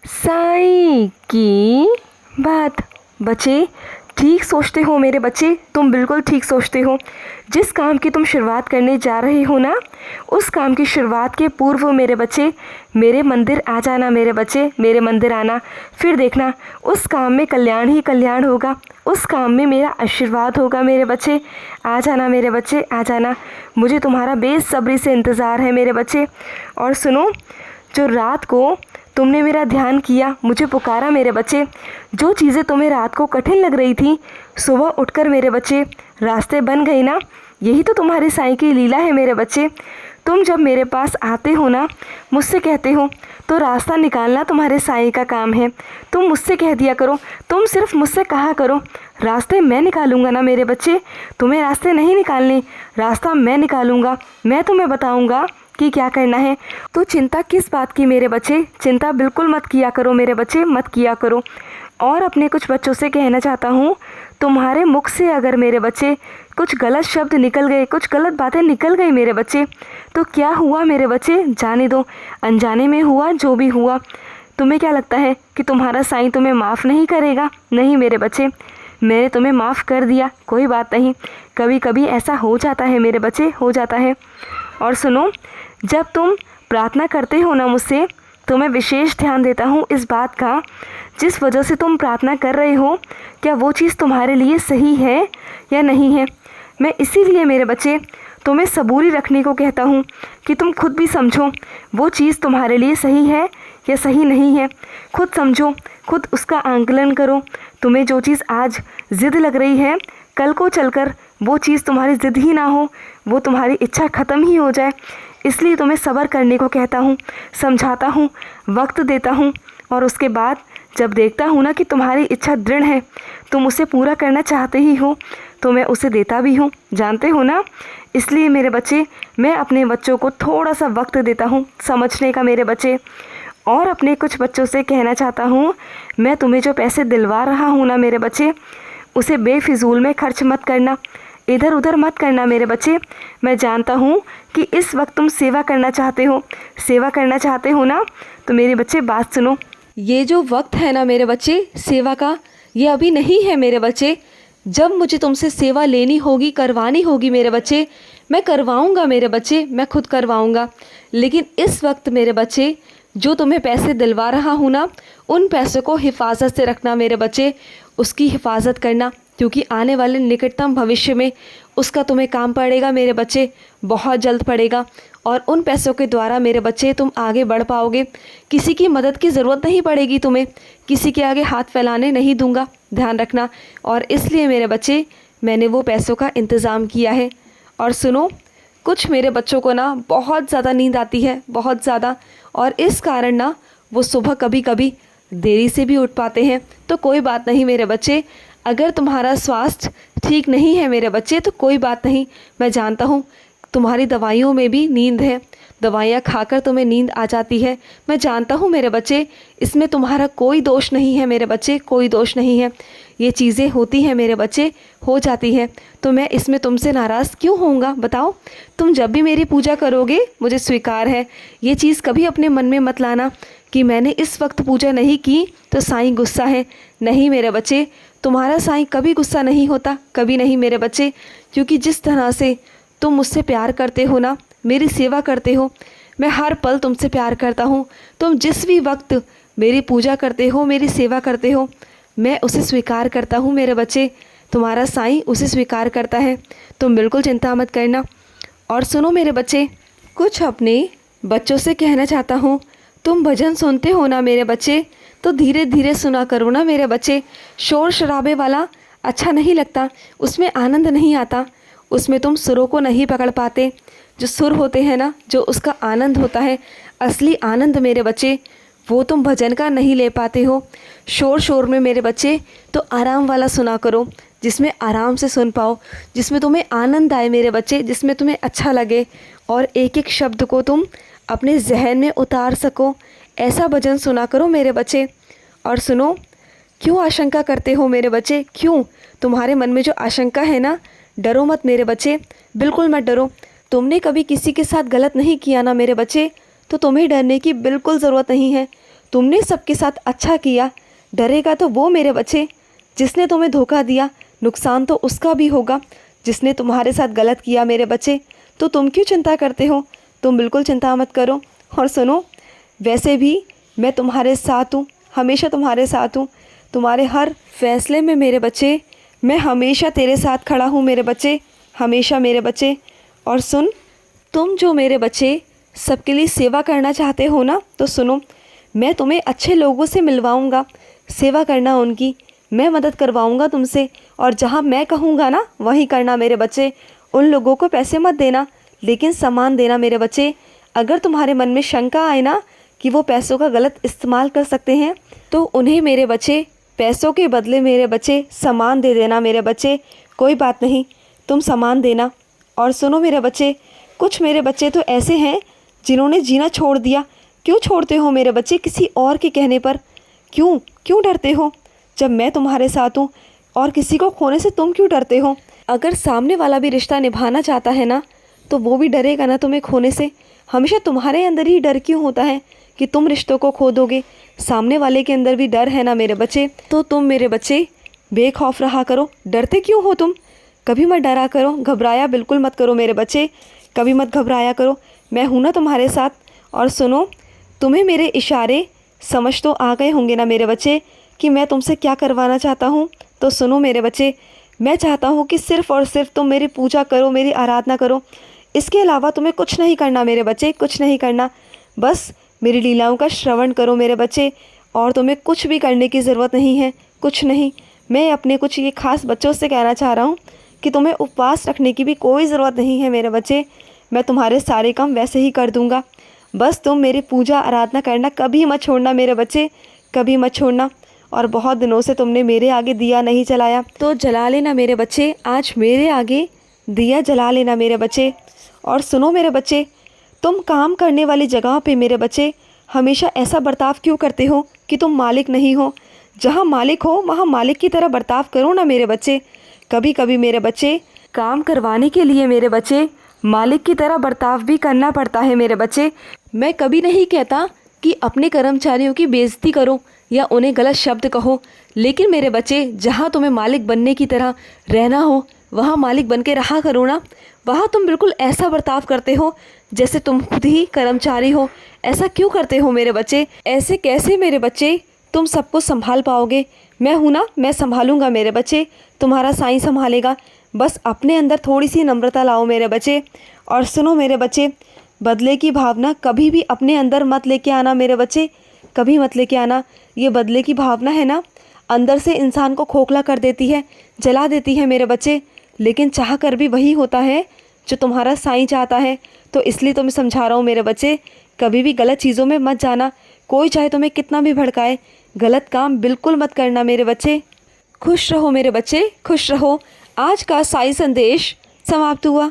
साईं की बात। बच्चे, ठीक सोचते हो मेरे बच्चे, तुम बिल्कुल ठीक सोचते हो। जिस काम की तुम शुरुआत करने जा रहे हो ना, उस काम की शुरुआत के पूर्व मेरे बच्चे मेरे मंदिर आ जाना। मेरे बच्चे मेरे मंदिर आना, फिर देखना उस काम में कल्याण ही कल्याण होगा, उस काम में मेरा आशीर्वाद होगा। मेरे बच्चे आ जाना, मेरे बच्चे आ जाना। मुझे तुम्हारा बेसब्री से इंतज़ार है मेरे बच्चे। और सुनो, जो रात को तुमने मेरा ध्यान किया, मुझे पुकारा मेरे बच्चे, जो चीज़ें तुम्हें रात को कठिन लग रही थी, सुबह उठकर मेरे बच्चे रास्ते बन गई ना। यही तो तुम्हारे साईं की लीला है मेरे बच्चे। तुम जब मेरे पास आते हो ना, मुझसे कहते हो, तो रास्ता निकालना तुम्हारे साईं का काम है। तुम मुझसे कह दिया करो, तुम सिर्फ मुझसे कहा करो, रास्ते मैं निकालूंगा ना मेरे बच्चे। तुम्हें रास्ते नहीं निकालने, रास्ता मैं निकालूंगा। मैं तुम्हें बताऊंगा कि क्या करना है। तो चिंता किस बात की मेरे बच्चे, चिंता बिल्कुल मत किया करो मेरे बच्चे, मत किया करो। और अपने कुछ बच्चों से कहना चाहता हूँ, तुम्हारे मुख से अगर मेरे बच्चे कुछ गलत शब्द निकल गए, कुछ गलत बातें निकल गई मेरे बच्चे, तो क्या हुआ मेरे बच्चे, जाने दो। अनजाने में हुआ जो भी हुआ। तुम्हें क्या लगता है कि तुम्हारा साईं तुम्हें माफ़ नहीं करेगा? नहीं मेरे बच्चे, मैंने तुम्हें माफ़ कर दिया, कोई बात नहीं। कभी कभी ऐसा हो जाता है मेरे बच्चे, हो जाता है। और सुनो, जब तुम प्रार्थना करते हो ना मुझसे, तो मैं विशेष ध्यान देता हूँ इस बात का, जिस वजह से तुम प्रार्थना कर रहे हो, क्या वो चीज़ तुम्हारे लिए सही है या नहीं है। मैं इसीलिए मेरे बच्चे तुम्हें सबूरी रखने को कहता हूँ कि तुम खुद भी समझो वो चीज़ तुम्हारे लिए सही है या सही नहीं है। खुद समझो, खुद उसका आंकलन करो। तुम्हें जो चीज़ आज ज़िद लग रही है, कल को चलकर वो चीज़ तुम्हारी ज़िद ही ना हो, वो तुम्हारी इच्छा ख़त्म ही हो जाए। इसलिए तुम्हें सब्र करने को कहता हूँ, समझाता हूँ, वक्त देता हूँ। और उसके बाद जब देखता हूँ ना कि तुम्हारी इच्छा दृढ़ है, तुम उसे पूरा करना चाहते ही हो, तो मैं उसे देता भी हूँ, जानते हो ना। इसलिए मेरे बच्चे, मैं अपने बच्चों को थोड़ा सा वक्त देता हूँ समझने का मेरे बच्चे। और अपने कुछ बच्चों से कहना चाहता हूँ, मैं तुम्हें जो पैसे दिलवा रहा हूँ ना मेरे बच्चे, उसे बेफिजूल में खर्च मत करना, इधर उधर मत करना मेरे बच्चे। मैं जानता हूँ कि इस वक्त तुम सेवा करना चाहते हो, सेवा करना चाहते हो ना, तो मेरे बच्चे बात सुनो। ये जो वक्त है ना मेरे बच्चे सेवा का, ये अभी नहीं है मेरे बच्चे। जब मुझे तुमसे सेवा लेनी होगी, करवानी होगी मेरे बच्चे, मैं करवाऊँगा मेरे बच्चे, मैं खुद करवाऊँगा। लेकिन इस वक्त मेरे बच्चे, जो तुम्हें पैसे दिलवा रहा हूँ ना, उन पैसों को हिफाजत से रखना मेरे बच्चे, उसकी हिफाजत करना, क्योंकि आने वाले निकटतम भविष्य में उसका तुम्हें काम पड़ेगा मेरे बच्चे, बहुत जल्द पड़ेगा। और उन पैसों के द्वारा मेरे बच्चे तुम आगे बढ़ पाओगे। किसी की मदद की ज़रूरत नहीं पड़ेगी तुम्हें, किसी के आगे हाथ फैलाने नहीं दूंगा, ध्यान रखना। और इसलिए मेरे बच्चे, मैंने वो पैसों का इंतज़ाम किया है। और सुनो, कुछ मेरे बच्चों को ना बहुत ज़्यादा नींद आती है, बहुत ज़्यादा, और इस कारण ना वो सुबह कभी कभी देरी से भी उठ पाते हैं। तो कोई बात नहीं मेरे बच्चे, अगर तुम्हारा स्वास्थ्य ठीक नहीं है मेरे बच्चे, तो कोई बात नहीं। मैं जानता हूँ तुम्हारी दवाइयों में भी नींद है, दवाइयाँ खाकर तुम्हें नींद आ जाती है। मैं जानता हूँ मेरे बच्चे, इसमें तुम्हारा कोई दोष नहीं है मेरे बच्चे, कोई दोष नहीं है। ये चीज़ें होती हैं मेरे बच्चे, हो जाती है, तो मैं इसमें तुमसे नाराज़ क्यों होऊंगा बताओ। तुम जब भी मेरी पूजा करोगे, मुझे स्वीकार है। ये चीज़ कभी अपने मन में मत लाना कि मैंने इस वक्त पूजा नहीं की तो साईं गुस्सा है। नहीं मेरे बच्चे, तुम्हारा साईं कभी गुस्सा नहीं होता, कभी नहीं मेरे बच्चे। क्योंकि जिस तरह से तुम मुझसे प्यार करते हो ना, मेरी सेवा करते हो, मैं हर पल तुमसे प्यार करता हूँ। तुम जिस भी वक्त मेरी पूजा करते हो, मेरी सेवा करते हो, मैं उसे स्वीकार करता हूँ मेरे बच्चे। तुम्हारा साईं उसे स्वीकार करता है, तुम बिल्कुल चिंता मत करना। और सुनो मेरे बच्चे, कुछ अपने बच्चों से कहना चाहता हूँ। तुम भजन सुनते हो ना मेरे बच्चे, तो धीरे धीरे सुना करो ना मेरे बच्चे। शोर शराबे वाला अच्छा नहीं लगता, उसमें आनंद नहीं आता, उसमें तुम सुरों को नहीं पकड़ पाते। जो सुर होते हैं ना, जो उसका आनंद होता है, असली आनंद मेरे बच्चे, वो तुम भजन का नहीं ले पाते हो। शोर शोर में मेरे बच्चे, तो आराम वाला सुना करो, जिसमें आराम से सुन पाओ, जिसमें तुम्हें आनंद आए मेरे बच्चे, जिसमें तुम्हें अच्छा लगे और एक एक शब्द को तुम अपने जहन में उतार सको, ऐसा भजन सुना करो मेरे बच्चे। और सुनो, क्यों आशंका करते हो मेरे बच्चे, क्यों तुम्हारे मन में जो आशंका है ना, डरो मत मेरे बच्चे, बिल्कुल मत डरो। तुमने कभी किसी के साथ गलत नहीं किया ना मेरे बच्चे, तो तुम्हें डरने की बिल्कुल ज़रूरत नहीं है। तुमने सबके साथ अच्छा किया, डरेगा तो वो मेरे बच्चे जिसने तुम्हें धोखा दिया, नुकसान तो उसका भी होगा जिसने तुम्हारे साथ गलत किया मेरे बच्चे। तो तुम क्यों चिंता करते हो? तुम बिल्कुल चिंता मत करो। और सुनो, वैसे भी मैं तुम्हारे साथ हूँ, हमेशा तुम्हारे साथ हूँ। तुम्हारे हर फैसले में मेरे बच्चे, मैं हमेशा तेरे साथ खड़ा हूँ मेरे बच्चे, हमेशा मेरे बच्चे। और सुन, तुम जो मेरे बच्चे सबके लिए सेवा करना चाहते हो ना, तो सुनो, मैं तुम्हें अच्छे लोगों से मिलवाऊंगा। सेवा करना उनकी, मैं मदद करवाऊंगा तुमसे। और जहाँ मैं कहूँगा ना वहीं करना मेरे बच्चे। उन लोगों को पैसे मत देना, लेकिन सामान देना मेरे बच्चे। अगर तुम्हारे मन में शंका आए ना कि वो पैसों का गलत इस्तेमाल कर सकते हैं, तो उन्हें मेरे बच्चे पैसों के बदले मेरे बच्चे सामान दे देना मेरे बच्चे। कोई बात नहीं, तुम सामान देना। और सुनो मेरे बच्चे, कुछ मेरे बच्चे तो ऐसे हैं जिन्होंने जीना छोड़ दिया। क्यों छोड़ते हो मेरे बच्चे किसी और के कहने पर? क्यों क्यों डरते हो जब मैं तुम्हारे साथ हूँ? और किसी को खोने से तुम क्यों डरते हो? अगर सामने वाला भी रिश्ता निभाना चाहता है ना, तो वो भी डरेगा ना तुम्हें खोने से। हमेशा तुम्हारे अंदर ही डर क्यों होता है कि तुम रिश्तों को खो दोगे? सामने वाले के अंदर भी डर है ना मेरे बच्चे। तो तुम मेरे बच्चे बेखौफ रहा करो। डरते क्यों हो तुम? कभी मत डरा करो, घबराया बिल्कुल मत करो मेरे बच्चे, कभी मत घबराया करो। मैं हूँ ना तुम्हारे साथ। और सुनो, तुम्हें मेरे इशारे समझ तो आ गए होंगे ना मेरे बच्चे कि मैं तुमसे क्या करवाना चाहता हूँ। तो सुनो मेरे बच्चे, मैं चाहता हूँ कि सिर्फ़ और सिर्फ तुम मेरी पूजा करो, मेरी आराधना करो। इसके अलावा तुम्हें कुछ नहीं करना मेरे बच्चे, कुछ नहीं करना। बस मेरी लीलाओं का श्रवण करो मेरे बच्चे। और तुम्हें कुछ भी करने की ज़रूरत नहीं है, कुछ नहीं। मैं अपने कुछ ये खास बच्चों से कहना चाह रहा हूँ कि तुम्हें उपवास रखने की भी कोई ज़रूरत नहीं है मेरे बच्चे। मैं तुम्हारे सारे काम वैसे ही कर दूँगा। बस तुम मेरी पूजा आराधना करना कभी मत छोड़ना मेरे बच्चे, कभी मत छोड़ना। और बहुत दिनों से तुमने मेरे आगे दिया नहीं जलाया, तो जला लेना मेरे बच्चे। आज मेरे आगे दिया जला लेना मेरे बच्चे। और सुनो मेरे बच्चे, तुम काम करने वाली जगह पे मेरे बच्चे हमेशा ऐसा बर्ताव क्यों करते हो कि तुम मालिक नहीं हो? जहाँ मालिक हो वहाँ मालिक की तरह बर्ताव करो ना मेरे बच्चे। कभी कभी मेरे बच्चे काम करवाने के लिए मेरे बच्चे मालिक की तरह बर्ताव भी करना पड़ता है मेरे बच्चे। मैं कभी नहीं कहता कि अपने कर्मचारियों की बेइज्जती करो या उन्हें गलत शब्द कहो, लेकिन मेरे बच्चे जहाँ तुम्हें मालिक बनने की तरह रहना हो वहाँ मालिक बन के रहा करो ना। वहाँ तुम बिल्कुल ऐसा बर्ताव करते हो जैसे तुम खुद ही कर्मचारी हो। ऐसा क्यों करते हो मेरे बच्चे? ऐसे कैसे मेरे बच्चे तुम सबको संभाल पाओगे? मैं हूँ ना, मैं संभालूंगा मेरे बच्चे, तुम्हारा साईं संभालेगा। बस अपने अंदर थोड़ी सी नम्रता लाओ मेरे बच्चे। और सुनो मेरे बच्चे, बदले की भावना कभी भी अपने अंदर मत लेके आना मेरे बच्चे, कभी मत लेके आना। ये बदले की भावना है ना, अंदर से इंसान को खोखला कर देती है, जला देती है मेरे बच्चे। लेकिन चाह कर भी वही होता है जो तुम्हारा साईं चाहता है। तो इसलिए तो मैं समझा रहा हूँ मेरे बच्चे, कभी भी गलत चीज़ों में मत जाना। कोई चाहे तुम्हें कितना भी भड़काए, गलत काम बिल्कुल मत करना मेरे बच्चे। खुश रहो मेरे बच्चे, खुश रहो। आज का साईं संदेश समाप्त हुआ।